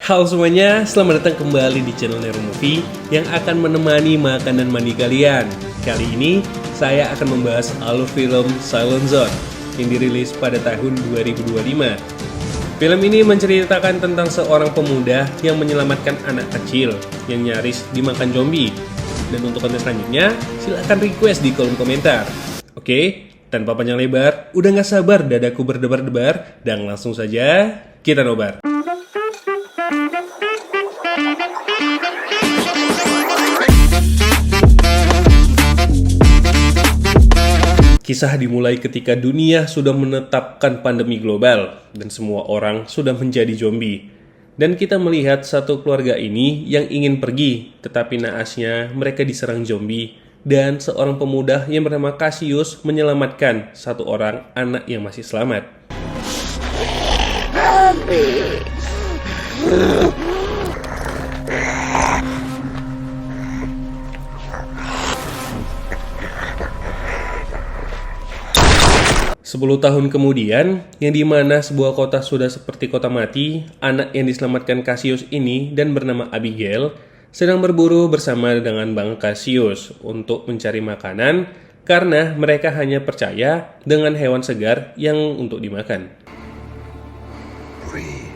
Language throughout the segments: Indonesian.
Halo semuanya, selamat datang kembali di channel Nero Movie yang akan menemani makan dan mandi kalian. Kali ini, saya akan membahas alur film Silent Zone yang dirilis pada tahun 2025. Film ini menceritakan tentang seorang pemuda yang menyelamatkan anak kecil yang nyaris dimakan zombie. Dan untuk konten selanjutnya, silahkan request di kolom komentar. Oke, tanpa panjang lebar, udah gak sabar dadaku berdebar-debar, dan langsung saja kita nobar. Kisah dimulai ketika dunia sudah menetapkan pandemi global dan semua orang sudah menjadi zombie. Dan kita melihat satu keluarga ini yang ingin pergi, tetapi naasnya mereka diserang zombie dan seorang pemuda yang bernama Cassius menyelamatkan satu orang anak yang masih selamat. 10 tahun kemudian, yang dimana sebuah kota sudah seperti kota mati, anak yang diselamatkan Cassius ini dan bernama Abigail sedang berburu bersama dengan Bang Cassius untuk mencari makanan karena mereka hanya percaya dengan hewan segar yang untuk dimakan. Breathe.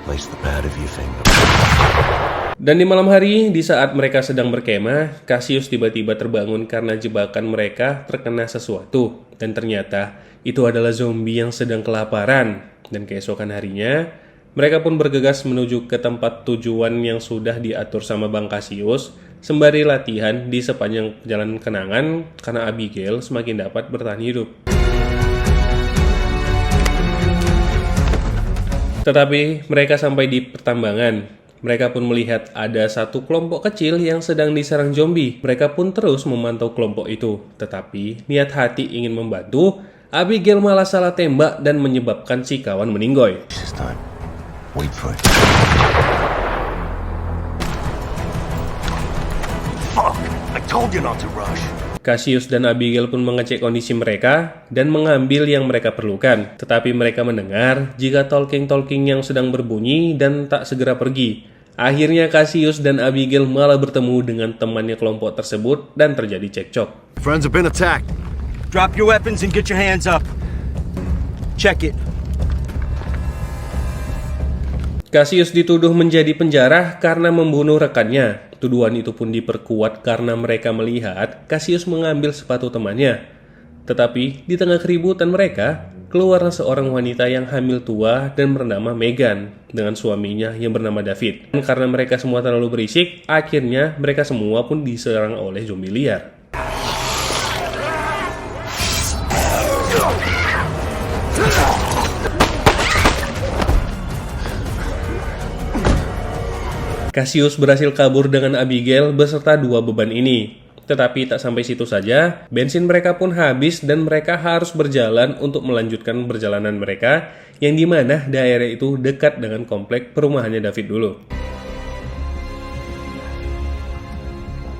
Place the pad of your finger. Dan di malam hari, di saat mereka sedang berkemah, Cassius tiba-tiba terbangun karena jebakan mereka terkena sesuatu. Dan ternyata, itu adalah zombie yang sedang kelaparan. Dan keesokan harinya, mereka pun bergegas menuju ke tempat tujuan yang sudah diatur sama Bang Cassius, sembari latihan di sepanjang jalan kenangan, karena Abigail semakin dapat bertahan hidup. Tetapi, mereka sampai di pertambangan. Mereka pun melihat ada satu kelompok kecil yang sedang diserang zombie. Mereka pun terus memantau kelompok itu. Tetapi niat hati ingin membantu, Abigail malah salah tembak dan menyebabkan si kawan meninggoy. Wait for it. Fuck! I told you not to rush. Cassius dan Abigail pun mengecek kondisi mereka dan mengambil yang mereka perlukan. Tetapi mereka mendengar jika talking-talking yang sedang berbunyi dan tak segera pergi. Akhirnya Cassius dan Abigail malah bertemu dengan temannya kelompok tersebut dan terjadi cekcok. Friends have been attacked. Drop your weapons and get your hands up. Check it. Cassius dituduh menjadi penjara karena membunuh rekannya. Tuduhan itu pun diperkuat karena mereka melihat Cassius mengambil sepatu temannya. Tetapi di tengah keributan mereka, keluarlah seorang wanita yang hamil tua dan bernama Megan dengan suaminya yang bernama David. Dan karena mereka semua terlalu berisik, akhirnya mereka semua pun diserang oleh zombie liar. Cassius berhasil kabur dengan Abigail beserta 2 beban ini. Tetapi tak sampai situ saja, bensin mereka pun habis dan mereka harus berjalan untuk melanjutkan perjalanan mereka yang dimana daerah itu dekat dengan komplek perumahannya David dulu.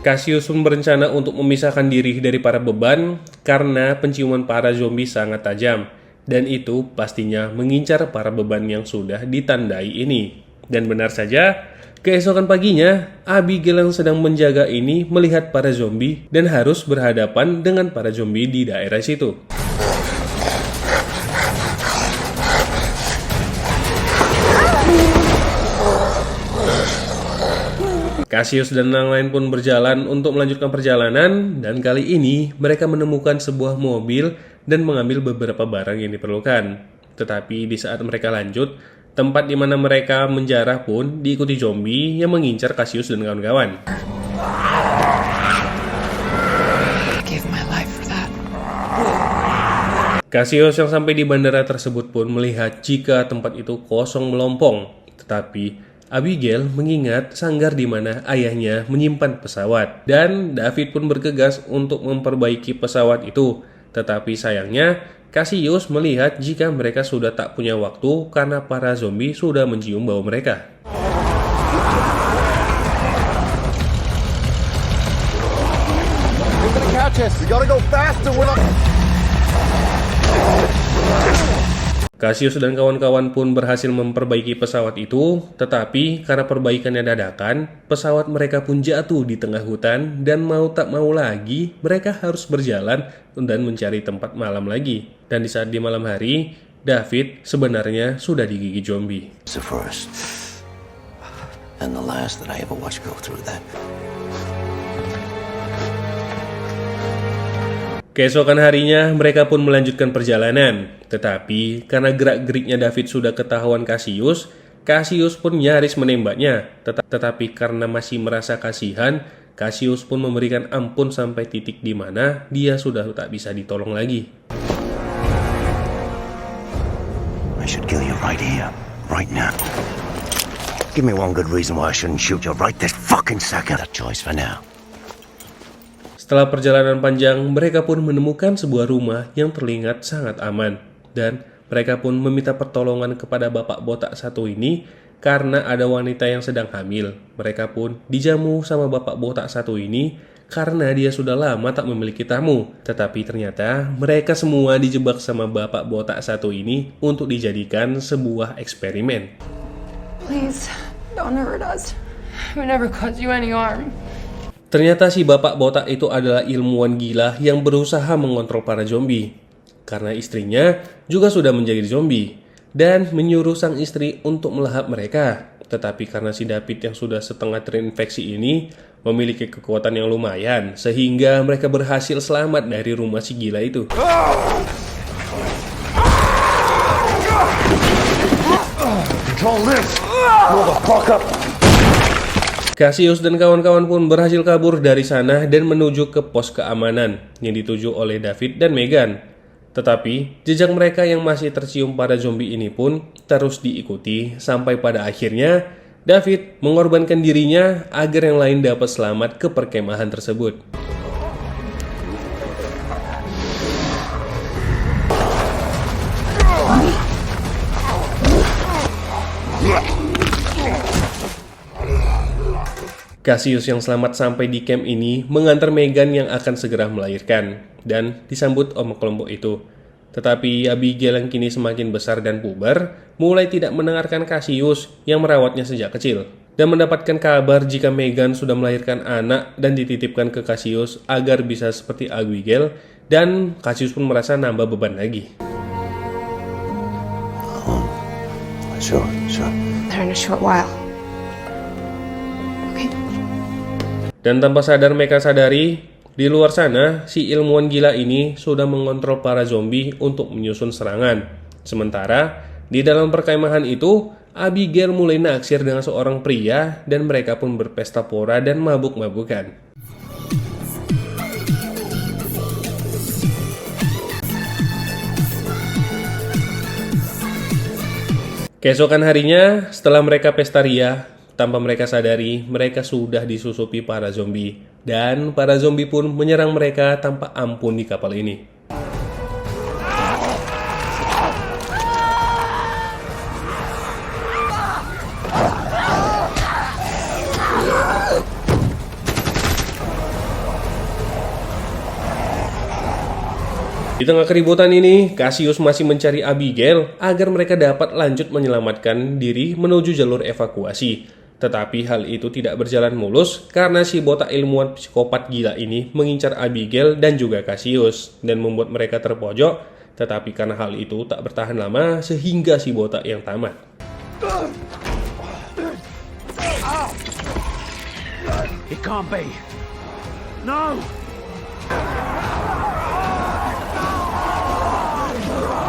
Cassius pun berencana untuk memisahkan diri dari para beban karena penciuman para zombie sangat tajam. Dan itu pastinya mengincar para beban yang sudah ditandai ini. Dan benar saja, keesokan paginya, Abigail yang sedang menjaga ini melihat para zombie dan harus berhadapan dengan para zombie di daerah situ. Cassius dan yang lain pun berjalan untuk melanjutkan perjalanan dan kali ini mereka menemukan sebuah mobil dan mengambil beberapa barang yang diperlukan. Tetapi di saat mereka lanjut, tempat di mana mereka menjarah pun diikuti zombie yang mengincar Cassius dan kawan-kawan. Cassius yang sampai di bandara tersebut pun melihat jika tempat itu kosong melompong. Tetapi Abigail mengingat sanggar di mana ayahnya menyimpan pesawat. Dan David pun bergegas untuk memperbaiki pesawat itu. Tetapi sayangnya, Cassius melihat jika mereka sudah tak punya waktu karena para zombie sudah mencium bau mereka. Cassius dan kawan-kawan pun berhasil memperbaiki pesawat itu, tetapi karena perbaikannya dadakan, pesawat mereka pun jatuh di tengah hutan dan mau tak mau lagi, mereka harus berjalan dan mencari tempat malam lagi. Dan di saat di malam hari, David sebenarnya sudah digigit zombie. It's the first and the last that I ever watched go through that. Keesokan harinya, mereka pun melanjutkan perjalanan. Tetapi, karena gerak-geriknya David sudah ketahuan Cassius, Cassius pun nyaris menembaknya. Tetapi karena masih merasa kasihan, Cassius pun memberikan ampun sampai titik di mana dia sudah tak bisa ditolong lagi. I should kill you right here, right now. Give me one good reason why I shouldn't shoot you right this fucking second. That choice for now. Setelah perjalanan panjang, mereka pun menemukan sebuah rumah yang terlihat sangat aman. Dan mereka pun meminta pertolongan kepada bapak botak satu ini karena ada wanita yang sedang hamil. Mereka pun dijamu sama bapak botak satu ini karena dia sudah lama tak memiliki tamu. Tetapi ternyata mereka semua dijebak sama bapak botak satu ini untuk dijadikan sebuah eksperimen. Please, don't hurt us. I would never cause you any harm. Ternyata si bapak botak itu adalah ilmuwan gila yang berusaha mengontrol para zombie. Karena istrinya juga sudah menjadi zombie dan menyuruh sang istri untuk melahap mereka. Tetapi karena si David yang sudah setengah terinfeksi ini memiliki kekuatan yang lumayan sehingga mereka berhasil selamat dari rumah si gila itu. Control this, motherfucker. Cassius dan kawan-kawan pun berhasil kabur dari sana dan menuju ke pos keamanan yang dituju oleh David dan Megan. Tetapi, jejak mereka yang masih tercium pada zombie ini pun terus diikuti sampai pada akhirnya David mengorbankan dirinya agar yang lain dapat selamat ke perkemahan tersebut. Cassius yang selamat sampai di camp ini mengantar Megan yang akan segera melahirkan dan disambut sama kelompok itu. Tetapi Abigail yang kini semakin besar dan puber mulai tidak mendengarkan Cassius yang merawatnya sejak kecil dan mendapatkan kabar jika Megan sudah melahirkan anak dan dititipkan ke Cassius agar bisa seperti Abigail, dan Cassius pun merasa nambah beban lagi. Sure. They're in a short while. Dan tanpa sadar mereka sadari, di luar sana, si ilmuwan gila ini sudah mengontrol para zombie untuk menyusun serangan. Sementara, di dalam perkemahan itu, Abigail mulai naksir dengan seorang pria dan mereka pun berpesta pora dan mabuk-mabukan. Keesokan harinya, setelah mereka pesta ria, tanpa mereka sadari, mereka sudah disusupi para zombie. Dan para zombie pun menyerang mereka tanpa ampun di kapal ini. Di tengah keributan ini, Cassius masih mencari Abigail agar mereka dapat lanjut menyelamatkan diri menuju jalur evakuasi. Tetapi hal itu tidak berjalan mulus karena si botak ilmuwan psikopat gila ini mengincar Abigail dan juga Cassius dan membuat mereka terpojok. Tetapi karena hal itu tak bertahan lama sehingga si botak yang tamat. It can't be. No!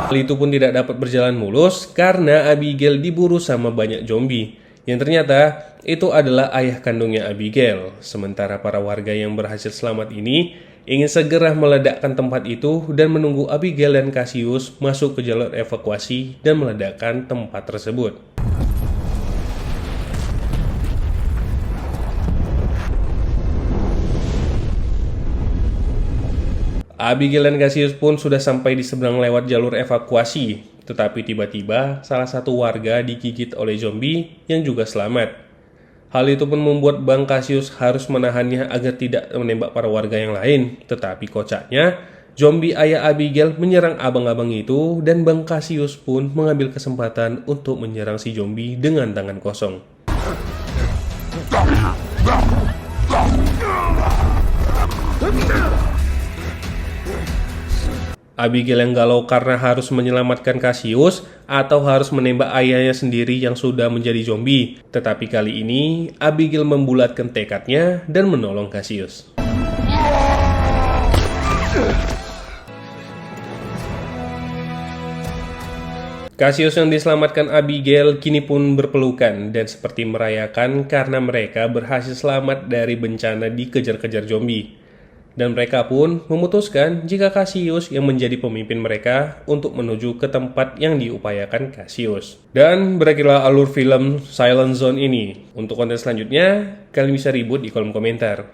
Hal itu pun tidak dapat berjalan mulus karena Abigail diburu sama banyak zombie. Yang ternyata itu adalah ayah kandungnya Abigail. Sementara para warga yang berhasil selamat ini ingin segera meledakkan tempat itu dan menunggu Abigail dan Cassius masuk ke jalur evakuasi dan meledakkan tempat tersebut. Abigail dan Cassius pun sudah sampai di seberang lewat jalur evakuasi. Tetapi tiba-tiba salah satu warga digigit oleh zombie yang juga selamat. Hal itu pun membuat Bang Cassius harus menahannya agar tidak menembak para warga yang lain. Tetapi kocaknya, zombie ayah Abigail menyerang abang-abang itu dan Bang Cassius pun mengambil kesempatan untuk menyerang si zombie dengan tangan kosong. Abigail yang galau karena harus menyelamatkan Cassius atau harus menembak ayahnya sendiri yang sudah menjadi zombie. Tetapi kali ini, Abigail membulatkan tekadnya dan menolong Cassius. Cassius yang diselamatkan Abigail kini pun berpelukan dan seperti merayakan karena mereka berhasil selamat dari bencana dikejar-kejar zombie. Dan mereka pun memutuskan jika Cassius yang menjadi pemimpin mereka untuk menuju ke tempat yang diupayakan Cassius. Dan berakhirlah alur film Silent Zone ini. Untuk konten selanjutnya, kalian bisa ribut di kolom komentar.